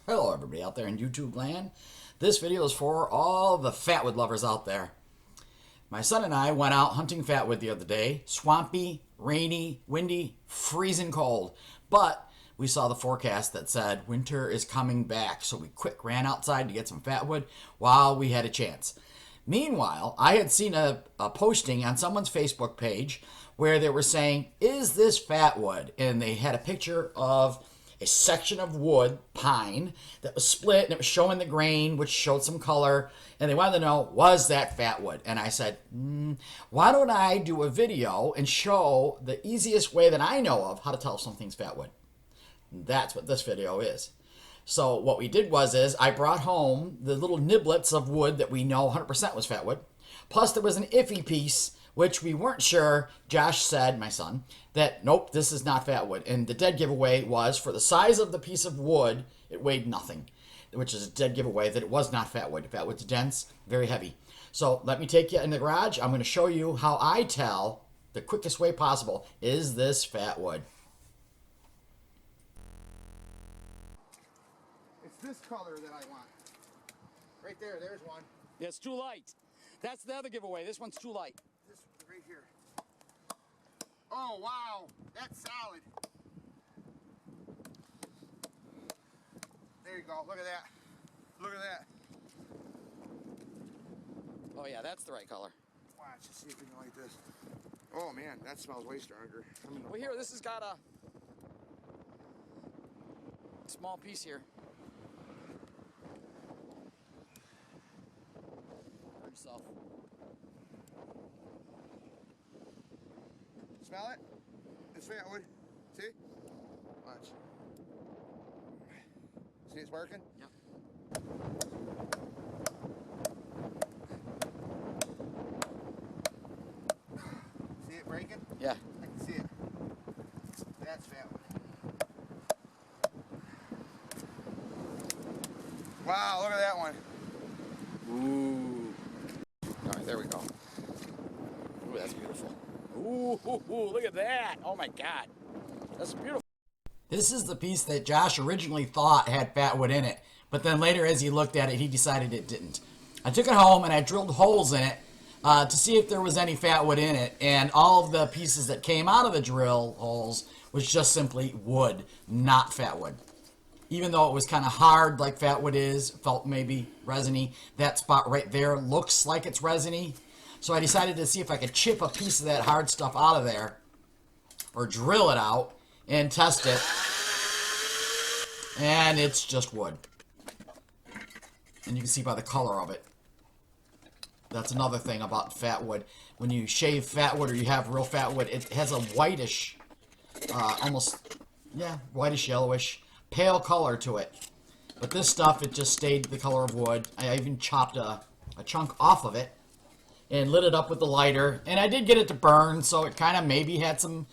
Hello everybody out there in YouTube land. This video is for all the fatwood lovers out there. My son and I went out hunting fatwood the other day. Swampy, rainy, windy, freezing cold. But we saw the forecast that said winter is coming back. So we quick ran outside to get some fatwood while we had a chance. Meanwhile, I had seen a posting on someone's Facebook page where they were saying, "Is this fatwood?" And they had a picture of a section of wood, pine, that was split and it was showing the grain, which showed some color. And they wanted to know, was that fatwood? And I said, why don't I do a video and show the easiest way that I know of how to tell if something's fatwood? That's what this video is. So what we did is I brought home the little niblets of wood that we know 100% was fatwood. Plus there was an iffy piece, which we weren't sure. Josh said, my son, that nope, this is not fatwood. And the dead giveaway was, for the size of the piece of wood, it weighed nothing, which is a dead giveaway that it was not fatwood. Fatwood's dense, very heavy. So let me take you in the garage. I'm going to show you how I tell the quickest way possible, is this fatwood? It's this color that I want. Right there, there's one. Yeah, it's too light. That's the other giveaway. This one's too light. This right here. Oh, wow. That's solid. There you go. Look at that. Look at that. Oh yeah, that's the right color. Watch, let's see if we can like this. Oh, man, that smells way stronger. Well, here, this has got a small piece here. For yourself. Smell it? It's fatwood. See? Watch. See it's working? Yep. See it breaking? Yeah. I can see it. That's fatwood. Wow, look at that one. Ooh. All right, there we go. Ooh, that's beautiful. Ooh, look at that. Oh my God. That's beautiful. This is the piece that Josh originally thought had fatwood in it, but then later as he looked at it, he decided it didn't. I took it home and I drilled holes in it to see if there was any fatwood in it, and all of the pieces that came out of the drill holes was just simply wood, not fatwood. Even though it was kind of hard like fatwood is, felt maybe resiny, that spot right there looks like it's resiny. So I decided to see if I could chip a piece of that hard stuff out of there, or drill it out, and test it. And it's just wood. And you can see by the color of it. That's another thing about fatwood. When you shave fatwood or you have real fatwood, it has a whitish, whitish, yellowish, pale color to it. But this stuff, it just stayed the color of wood. I even chopped a chunk off of it and lit it up with the lighter. And I did get it to burn, so it kind of maybe had some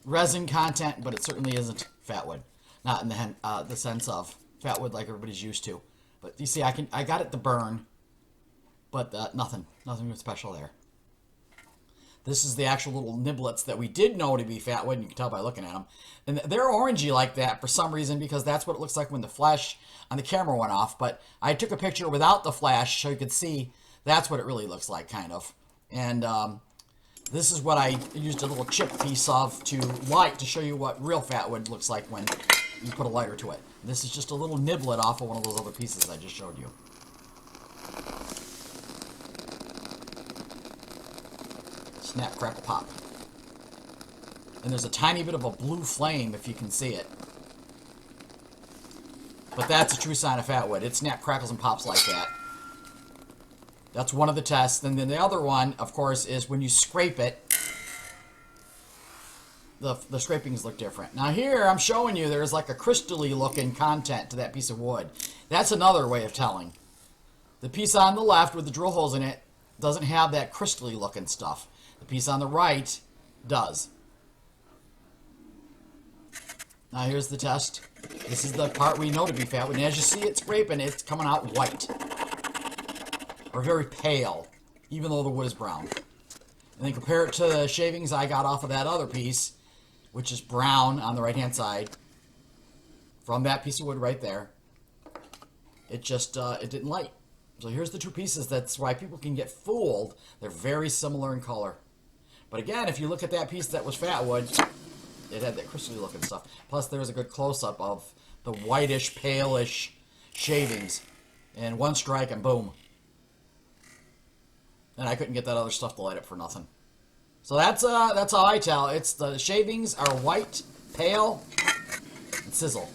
resin content, but it certainly isn't fatwood. Not in the sense of fatwood like everybody's used to. But you see, I got it to burn, but nothing special there. This is the actual little niblets that we did know to be fatwood, and you can tell by looking at them. And they're orangey like that for some reason, because that's what it looks like when the flash on the camera went off. But I took a picture without the flash so you could see that's what it really looks like, kind of. And this is what I used a little chip piece of to light to show you what real fatwood looks like when you put a lighter to it. This is just a little niblet off of one of those other pieces I just showed you. Snap, crackle, pop. And there's a tiny bit of a blue flame if you can see it. But that's a true sign of fatwood. It snap, crackles, and pops like that. That's one of the tests. And then the other one, of course, is when you scrape it, the scrapings look different. Now here, I'm showing you there's like a crystally looking content to that piece of wood. That's another way of telling. The piece on the left with the drill holes in it doesn't have that crystally looking stuff. The piece on the right does. Now here's the test. This is the part we know to be fatwood. And as you see it scraping, it's coming out white. Or very pale, even though the wood is brown. And then compare it to the shavings I got off of that other piece, which is brown on the right-hand side, from that piece of wood right there. It just, it didn't light. So here's the two pieces. That's why people can get fooled. They're very similar in color. But again, if you look at that piece that was Fatwood, it had that crystally looking stuff. Plus, there was a good close-up of the whitish, palish shavings. And one strike and boom. And I couldn't get that other stuff to light up for nothing. So that's how I tell. It's the shavings are white, pale, and sizzle.